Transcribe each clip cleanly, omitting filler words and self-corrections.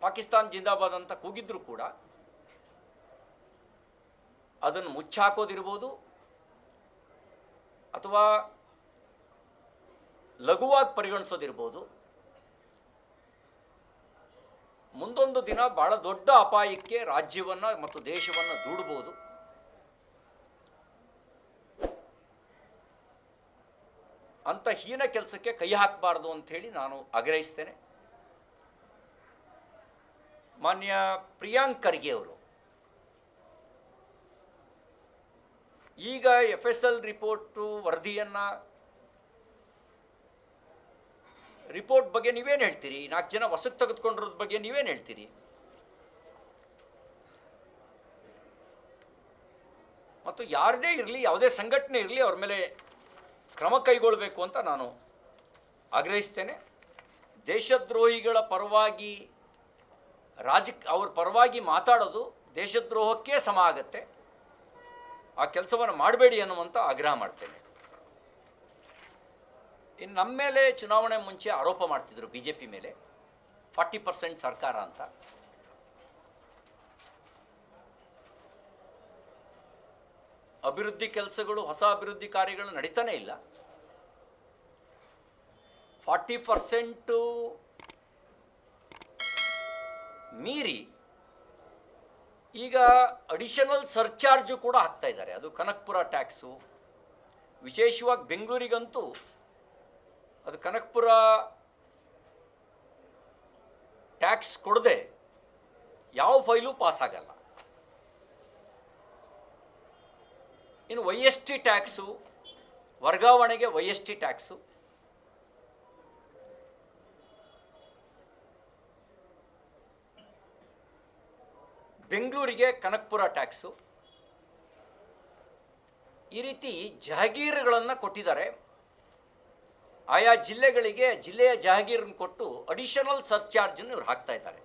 ಪಾಕಿಸ್ತಾನ್ ಜಿಂದಾಬಾದ್ ಅಂತ ಕೂಗಿದ್ರು ಕೂಡ ಅದನ್ನು ಮುಚ್ಚಾಕೋದಿರ್ಬೋದು ಅಥವಾ ಲಘುವಾಗಿ ಪರಿಗಣಿಸೋದಿರ್ಬೋದು. ಮುಂದೊಂದು ದಿನ ಭಾಳ ದೊಡ್ಡ ಅಪಾಯಕ್ಕೆ ರಾಜ್ಯವನ್ನು ಮತ್ತು ದೇಶವನ್ನು ದೂಡಬಹುದು. ಅಂಥ ಹೀನ ಕೆಲಸಕ್ಕೆ ಕೈ ಹಾಕಬಾರ್ದು ಅಂಥೇಳಿ ನಾನು ಆಗ್ರಹಿಸ್ತೇನೆ. ಮಾನ್ಯ ಪ್ರಿಯಾಂಕ್ ಖರ್ಗೆ ಅವರು ಈಗ FSL ರಿಪೋರ್ಟು ವರದಿಯನ್ನು ರಿಪೋರ್ಟ್ ಬಗ್ಗೆ ನೀವೇನು ಹೇಳ್ತೀರಿ? 4 ಜನ ವಸಕ್ಕೆ ತೆಗೆದುಕೊಂಡಿರೋದ್ರ ಬಗ್ಗೆ ನೀವೇನು ಹೇಳ್ತೀರಿ? ಮತ್ತು ಯಾರದೇ ಇರಲಿ, ಯಾವುದೇ ಸಂಘಟನೆ ಇರಲಿ, ಅವ್ರ ಮೇಲೆ ಕ್ರಮ ಕೈಗೊಳ್ಳಬೇಕು ಅಂತ ನಾನು ಆಗ್ರಹಿಸ್ತೇನೆ. ದೇಶದ್ರೋಹಿಗಳ ಪರವಾಗಿ ಅವ್ರ ಪರವಾಗಿ ಮಾತಾಡೋದು ದೇಶದ್ರೋಹಕ್ಕೆ ಸಮ ಆಗತ್ತೆ. ಆ ಕೆಲಸವನ್ನು ಮಾಡಬೇಡಿ ಅನ್ನುವಂಥ ಆಗ್ರಹ ಮಾಡ್ತೇನೆ. ಇನ್ನು ನಮ್ಮ ಮೇಲೆ ಚುನಾವಣೆ ಮುಂಚೆ ಆರೋಪ ಮಾಡ್ತಿದ್ರು BJP ಮೇಲೆ 40% ಸರ್ಕಾರ ಅಂತ. ಅಭಿವೃದ್ಧಿ ಕೆಲಸಗಳು, ಹೊಸ ಅಭಿವೃದ್ಧಿ ಕಾರ್ಯಗಳು ನಡೀತಾನೆ ಇಲ್ಲ. 40% ಮೀರಿ ಈಗ ಅಡಿಷನಲ್ ಸರ್ಚಾರ್ಜು ಕೂಡ ಹಾಕ್ತಾ ಇದ್ದಾರೆ. ಅದು ಕನಕಪುರ ಟ್ಯಾಕ್ಸು, ವಿಶೇಷವಾಗಿ ಬೆಂಗಳೂರಿಗಂತೂ ಅದು ಕನಕಪುರ ಟ್ಯಾಕ್ಸ್ ಕೊಡದೆ ಯಾವ ಫೈಲು ಪಾಸ್ ಆಗಲ್ಲ. ಇನ್ನು YST ಟ್ಯಾಕ್ಸು, ವರ್ಗಾವಣೆಗೆ YST ಟ್ಯಾಕ್ಸು, ಬೆಂಗಳೂರಿಗೆ ಕನಕಪುರ ಟ್ಯಾಕ್ಸು, ಈ ರೀತಿ ಜಹಗೀರುಗಳನ್ನು ಕೊಟ್ಟಿದ್ದಾರೆ. ಆಯಾ ಜಿಲ್ಲೆಗಳಿಗೆ ಜಿಲ್ಲೆಯ ಜಹಗೀರನ್ನು ಕೊಟ್ಟು ಅಡಿಷನಲ್ ಸರ್ಚಾರ್ಜನ್ನು ಇವ್ರು ಹಾಕ್ತಾ ಇದ್ದಾರೆ.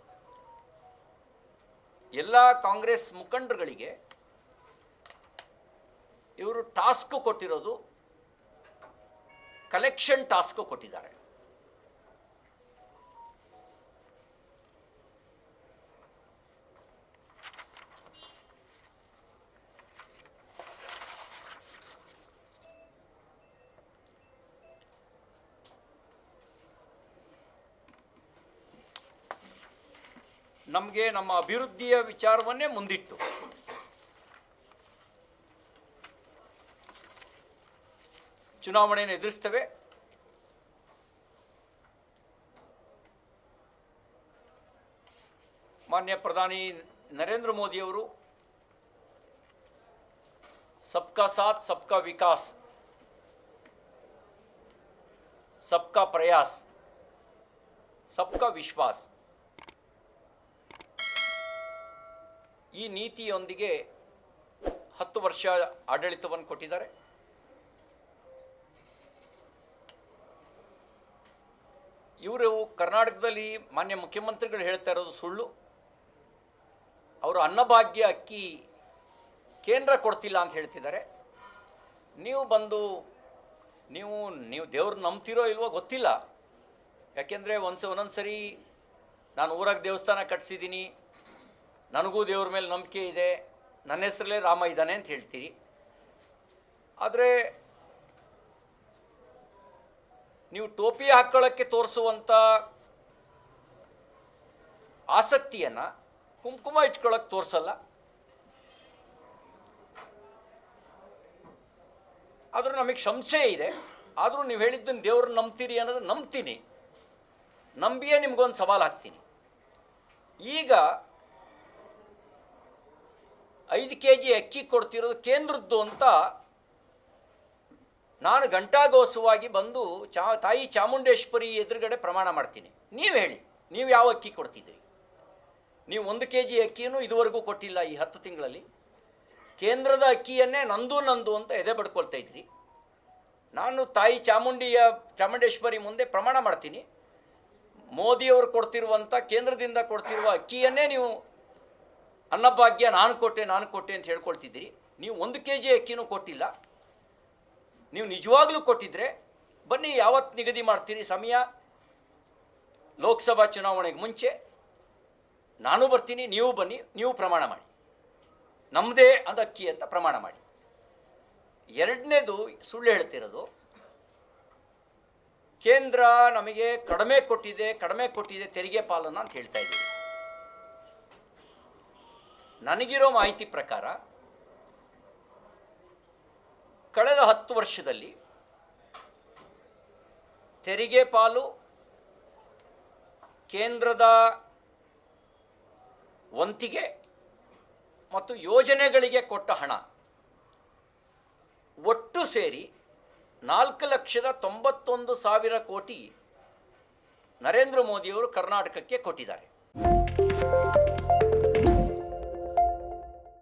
ಎಲ್ಲ ಕಾಂಗ್ರೆಸ್ ಮುಖಂಡರುಗಳಿಗೆ ಇವರು ಟಾಸ್ಕ್ ಕೊಟ್ಟಿರೋದು ಕಲೆಕ್ಷನ್ ಟಾಸ್ಕ್ ಕೊಟ್ಟಿದ್ದಾರೆ. ನಮಗೆ ನಮ್ಮ ಅಭಿವೃದ್ಧಿಯ ವಿಚಾರವನ್ನೇ ಮುಂದಿಟ್ಟು ಚುನಾವಣೆಯನ್ನು ಎದುರಿಸ್ತೇವೆ. ಮಾನ್ಯ ಪ್ರಧಾನಿ ನರೇಂದ್ರ ಮೋದಿಯವರು ಸಬ್ಕಾ ಸಾಥ್ ಸಬ್ಕಾ ವಿಕಾಸ್ ಸಬ್ಕಾ ಪ್ರಯಾಸ್ ಸಬ್ಕಾ ವಿಶ್ವಾಸ್ ಈ ನೀತಿಯೊಂದಿಗೆ 10 ವರ್ಷ ಆಡಳಿತವನ್ನು ಕೊಟ್ಟಿದ್ದಾರೆ. ಇವರು ಕರ್ನಾಟಕದಲ್ಲಿ ಮಾನ್ಯ ಮುಖ್ಯಮಂತ್ರಿಗಳು ಹೇಳ್ತಾ ಇರೋದು ಸುಳ್ಳು. ಅವರು ಅನ್ನಭಾಗ್ಯ ಅಕ್ಕಿ ಕೇಂದ್ರ ಕೊಡ್ತಿಲ್ಲ ಅಂತ ಹೇಳ್ತಿದ್ದಾರೆ. ನೀವು ದೇವ್ರನ್ನ ನಂಬ್ತಿರೋ ಇಲ್ವೋ ಗೊತ್ತಿಲ್ಲ. ಯಾಕೆಂದರೆ ಒಂದೊಂದು ಸರಿ ನಾನು ಊರಾಗ ದೇವಸ್ಥಾನ ಕಟ್ಸಿದ್ದೀನಿ, ನನಗೂ ದೇವ್ರ ಮೇಲೆ ನಂಬಿಕೆ ಇದೆ, ನನ್ನ ಹೆಸರಲ್ಲೇ ರಾಮ ಇದ್ದಾನೆ ಅಂತ ಹೇಳ್ತೀರಿ. ಆದರೆ ನೀವು ಟೋಪಿ ಹಾಕ್ಕೊಳ್ಳೋಕ್ಕೆ ತೋರಿಸುವಂಥ ಆಸಕ್ತಿಯನ್ನು ಕುಂಕುಮ ಇಟ್ಕೊಳ್ಳೋಕ್ಕೆ ತೋರಿಸಲ್ಲ. ಆದರೂ ನಮಗೆ ಸಂಶಯ ಇದೆ. ಆದರೂ ನೀವು ಹೇಳಿದ್ದನ್ನು ದೇವ್ರನ್ನ ನಂಬ್ತೀರಿ ಅನ್ನೋದು ನಂಬ್ತೀನಿ, ನಂಬಿಯೇ ನಿಮಗೊಂದು ಸವಾಲು ಹಾಕ್ತೀನಿ. ಈಗ 5 kg ಅಕ್ಕಿ ಕೊಡ್ತಿರೋದು ಕೇಂದ್ರದ್ದು ಅಂತ ನಾನು ಘಂಟಾಘೋಷವಾಗಿ ಬಂದು ತಾಯಿ ಚಾಮುಂಡೇಶ್ವರಿ ಎದುರುಗಡೆ ಪ್ರಮಾಣ ಮಾಡ್ತೀನಿ. ನೀವು ಹೇಳಿ, ನೀವು ಯಾವ ಅಕ್ಕಿ ಕೊಡ್ತಿದ್ದೀರಿ? ನೀವು 1 kg ಅಕ್ಕಿಯನ್ನು ಇದುವರೆಗೂ ಕೊಟ್ಟಿಲ್ಲ. ಈ 10 ತಿಂಗಳಲ್ಲಿ ಕೇಂದ್ರದ ಅಕ್ಕಿಯನ್ನೇ ನಂದು ಅಂತ ಎದೆ ಬಡ್ಕೊಳ್ತಾ ಇದ್ರಿ. ನಾನು ತಾಯಿ ಚಾಮುಂಡೇಶ್ವರಿ ಮುಂದೆ ಪ್ರಮಾಣ ಮಾಡ್ತೀನಿ, ಮೋದಿಯವರು ಕೊಡ್ತಿರುವಂಥ ಕೇಂದ್ರದಿಂದ ಕೊಡ್ತಿರುವ ಅಕ್ಕಿಯನ್ನೇ ನೀವು ಅನ್ನಭಾಗ್ಯ ನಾನು ಕೊಟ್ಟೆ ಅಂತ ಹೇಳ್ಕೊಳ್ತಿದ್ದೀರಿ. ನೀವು 1 kg ಅಕ್ಕಿನೂ ಕೊಟ್ಟಿಲ್ಲ. ನೀವು ನಿಜವಾಗ್ಲೂ ಕೊಟ್ಟಿದ್ರೆ ಬನ್ನಿ, ಯಾವತ್ತು ನಿಗದಿ ಮಾಡ್ತೀರಿ ಸಮಯ? ಲೋಕಸಭಾ ಚುನಾವಣೆಗೆ ಮುಂಚೆ ನಾನು ಬರ್ತೀನಿ, ನೀವು ಬನ್ನಿ, ನೀವು ಪ್ರಮಾಣ ಮಾಡಿ, ನಮ್ಮದೇ ಅದು ಅಕ್ಕಿ ಅಂತ ಪ್ರಮಾಣ ಮಾಡಿ. ಎರಡನೇದು ಸುಳ್ಳು ಹೇಳ್ತಿರೋದು, ಕೇಂದ್ರ ನಮಗೆ ಕಡಿಮೆ ಕೊಟ್ಟಿದೆ ತೆರಿಗೆ ಪಾಲನ್ನು ಅಂತ ಹೇಳ್ತಾ ಇದ್ದೀವಿ. ನನಗಿರೋ ಮಾಹಿತಿ ಪ್ರಕಾರ ಕಳೆದ 10 ವರ್ಷದಲ್ಲಿ ತೆರಿಗೆ ಪಾಲು ಕೇಂದ್ರದ ವಂತಿಗೆ ಮತ್ತು ಯೋಜನೆಗಳಿಗೆ ಕೊಟ್ಟ ಹಣ ಒಟ್ಟು ಸೇರಿ 4,91,000 ಕೋಟಿ ನರೇಂದ್ರ ಮೋದಿಯವರು ಕರ್ನಾಟಕಕ್ಕೆ ಕೊಟ್ಟಿದ್ದಾರೆ.